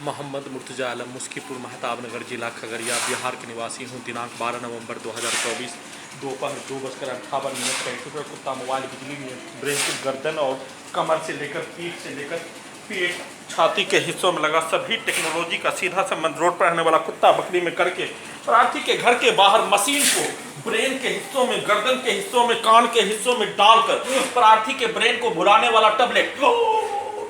मोहम्मद मुर्तजा आलम, मुस्कीपुर, महताबनगर जिला खगड़िया, बिहार के निवासी हूँ। दिनांक 12 नवंबर 2024 दोपहर 2:58 कंप्यूटर कुत्ता मोबाइल बिजली में ब्रेन की गर्दन और कमर से लेकर पीठ से लेकर पेट छाती के हिस्सों में लगा सभी टेक्नोलॉजी का सीधा संबंध रोड पर रहने वाला कुत्ता बकरी में करके प्रार्थी के घर के बाहर मशीन को ब्रेन के हिस्सों में, गर्दन के हिस्सों में, कान के हिस्सों में डालकर प्रार्थी के ब्रेन को भुलाने वाला टैबलेट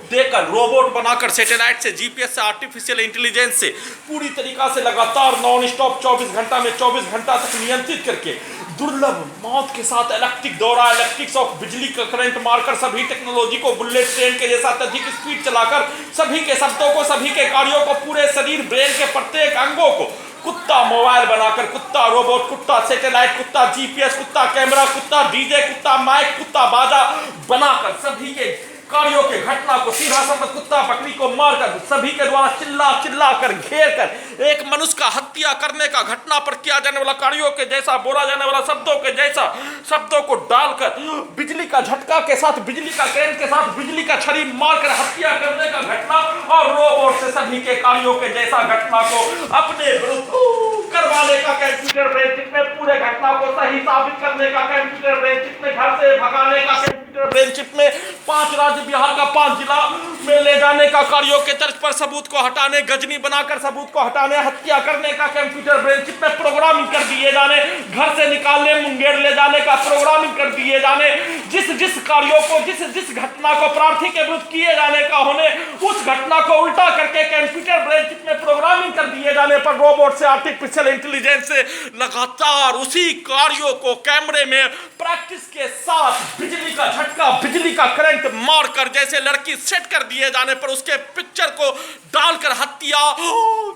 देकर रोबोट बनाकर सैटेलाइट से, जीपीएस से, आर्टिफिशियल इंटेलिजेंस से पूरी तरीका से लगातार नॉन स्टॉप 24 घंटा में 24 घंटा तक नियंत्रित करके दुर्लभ मौत के साथ इलेक्ट्रिक दौरा, इलेक्ट्रिक शॉक, बिजली का करंट मारकर सभी टेक्नोलॉजी को बुलेट ट्रेन के जैसा अत्यधिक स्पीड चलाकर सभी के शब्दों को, सभी के कार्यों को, पूरे शरीर, ब्रेन के प्रत्येक अंगों को कुत्ता मोबाइल बनाकर, कुत्ता रोबोट, कुत्ता सैटेलाइट, कुत्ता जीपीएस, कुत्ता कैमरा, कुत्ता डीजे, कुत्ता माइक, कुत्ता बाजा बनाकर सभी के कार्यों के घटना को सीधा संबंध कुत्ता बकरी को मारकर सभी के द्वारा चिल्ला चिल्ला कर घेर कर एक मनुष्य का हत्या करने का घटना पर किया जाने वाला कार्यों के जैसा, बोला जाने वाला शब्दों के जैसा शब्दों को डालकर बिजली का झटका के साथ, बिजली का करंट के साथ, बिजली का छड़ी मारकर हत्या करने का घटना और रोबोट से सभी के कार्यों के जैसा घटना को अपने विरुद्ध करवाने का कंप्यूटर ब्रेन चिप में, पूरे घटना को सही साबित करने का कंप्यूटर ब्रेन चिप में, घर से भगाने का कंप्यूटर ब्रेन चिप में, 5 राज्य बिहार का 5 जिला में ले जाने का, कार्यों के तर्ज पर सबूत को हटाने, गजनी बनाकर सबूत को हटाने, हत्या करने का कंप्यूटर ब्रेन चिप में प्रोग्रामिंग कर दिए जाने, घर से निकालने, मुंगेर ले जाने का प्रोग्रामिंग कर दिए जाने, जिस कार्यों को, जिस घटना को प्रार्थी के विरुद्ध किए जाने का होने, उस घटना को उल्टा करके कंप्यूटर ब्रेन चिप में प्रोग्रामिंग कर दिए जाने पर रोबोट से, आर्टिफिशियल इंटेलिजेंस से लगातार उसी कार्यों को कैमरे में प्रैक्टिस के साथ बिजली का झटका, बिजली का करंट मारकर जैसे लड़की सेट कर दिए जाने पर उसके पिक्चर को डालकर हत्या,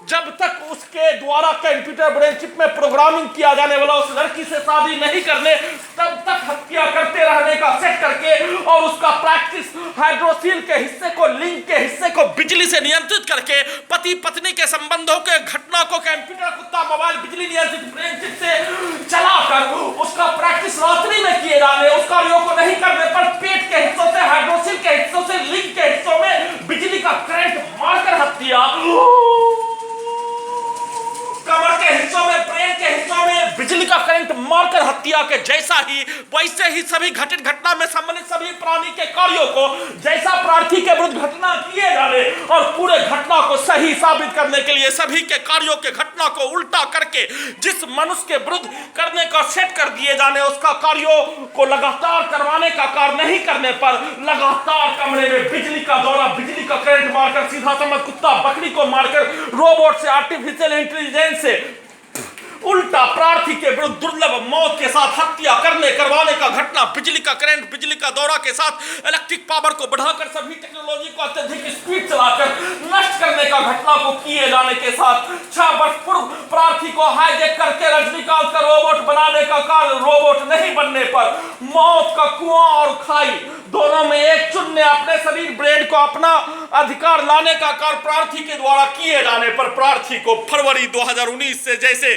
जब तक उसके द्वारा कंप्यूटर ब्रेन चिप में प्रोग्रामिंग किया जाने वाला उस लड़की से शादी नहीं करने, तब तक हत्या करते रहने का सेट करके और उसका प्रैक्टिस हाइड्रोसिल के हिस्से को, लिंक के हिस्से को बिजली से नियंत्रित करके पति पत्नी के संबंधों के घटना को कंप्यूटर, कुत्ता, मोबाइल, बिजली नियंत्रित ब्रेन चिप से चलाकर उसका प्रैक्टिस रात्रि में किए जाने, उस कार्यों को नहीं करने पर पेट के हिस्सों से, हाइड्रोसिल के हिस्सों से, लिंक के हिस्सों में बिजली का करंट मारकर हत्या, कमर के हिस्सों में, ब्रेन के हिस्सों में बिजली का करंट मारकर हत्या के जैसा ही वैसे ही सभी घटित घटना में सम्मिलित सभी प्राणी के कार्यों को जैसा प्रार्थी के विरुद्ध घटना किए जाने और पूरे घटना को सही साबित करने के लिए सभी के कार्यों के घटना को उल्टा करके जिस मनुष्य के विरुद्ध करने का सेट कर दिए जाने, उसका कार्यों को लगातार करवाने का कार्य नहीं करने पर लगातार कमरे में बिजली का दौरा, बिजली का करंट मारकर सीधा समझ कुत्ता बकरी को मारकर रोबोट से, आर्टिफिशियल इंटेलिजेंस से उल्टा प्रार्थी के विरुद्ध दुर्लभ मौत के साथ हत्या करवाने का घटना, बिजली का करंट, बिजली का दौरा के साथ इलेक्ट्रिक पावर को बढ़ाकर सभी टेक्नोलॉजी को अत्यधिक स्पीड चलाकर नष्ट करने का घटना को किए जाने के साथ 6 वर्ष पूर्व प्रार्थी को हाईजैक करके रजनीकांत का रोबोट बनाने का कार्य रोबोट नहीं बनने पर मौत का कुआं और खाई दोनों में एक चुनने अपने शरीर, ब्रेन को अपना अधिकार लाने का कार्य प्रार्थी के द्वारा किए जाने पर प्रार्थी को फरवरी 2019 से जैसे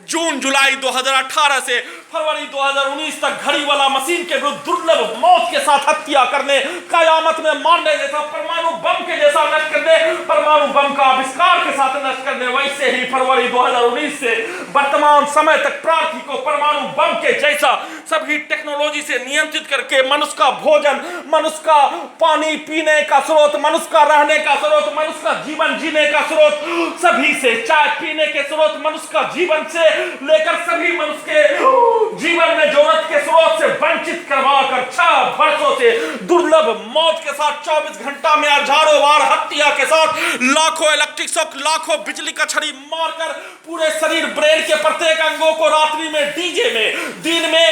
जून जुलाई 2018 से फरवरी 2019 तक घड़ी वाला मशीन के विरुद्ध दुर्लभ मौत के साथ हत्या करने, कयामत में मारने जैसा, परमाणु बम के जैसा नष्ट करने, परमाणु बम का आविष्कार के साथ नष्ट करने, वैसे ही फरवरी 2019 से वर्तमान समय तक प्रार्थी को परमाणु बम के जैसा सभी टेक्नोलॉजी से नियंत्रित करके मनुष्य का भोजन, मनुष्य का पानी पीने का स्रोत, मनुष्य का रहने का स्रोत, मनुष्य का जीवन जीने का स्रोत, सभी से चाय पीने के स्रोत, मनुष्य का जीवन से लेकर सभी मनुष्य के जीवन में जरूरत के स्रोत से वंचित करवाकर 6 वर्षों से दुर्लभ मौत के साथ 24 घंटा में हजारों बार हत्या के साथ लाखों इलेक्ट्रिक शॉक, लाखों बिजली का छड़ी मारकर पूरे शरीर, ब्रेन के प्रत्येक अंगों को रात्रि में डीजे में, दिन में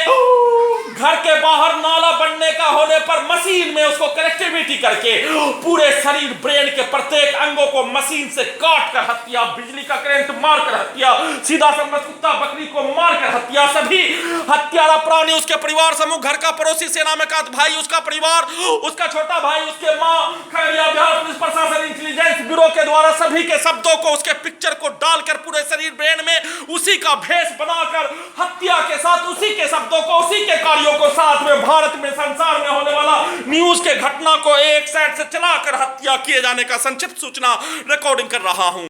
घर के बाहर नाला बनने का होने पर मशीन में उसको कनेक्टिविटी करके पूरे शरीर, ब्रेन के प्रत्येक अंगों को मशीन से काट कर हत्या, बिजली का करंट मारकर हत्या, सीधा समझ कुत्ता बकरी को मारकर हत्या, सभी हत्यारा प्राणी, उसके परिवार समूह, घर का पड़ोसी, सेना में का भाई, उसका परिवार, उसका छोटा भाई, उसके माँ, खगड़िया बिहार पुलिस प्रशासन, इंटेलिजेंस ब्यूरो के द्वारा सभी के शब्दों को, उसके पिक्चर को डालकर पूरे शरीर ब्रेन में उसी का भेष बनाकर हत्या के साथ उसी के शब्दों को, उसी के कार्यों को साथ में भारत में, संसार में होने वाला न्यूज के घटना को एक साइड से चलाकर हत्या किए जाने का संक्षिप्त सूचना रिकॉर्डिंग कर रहा हूं।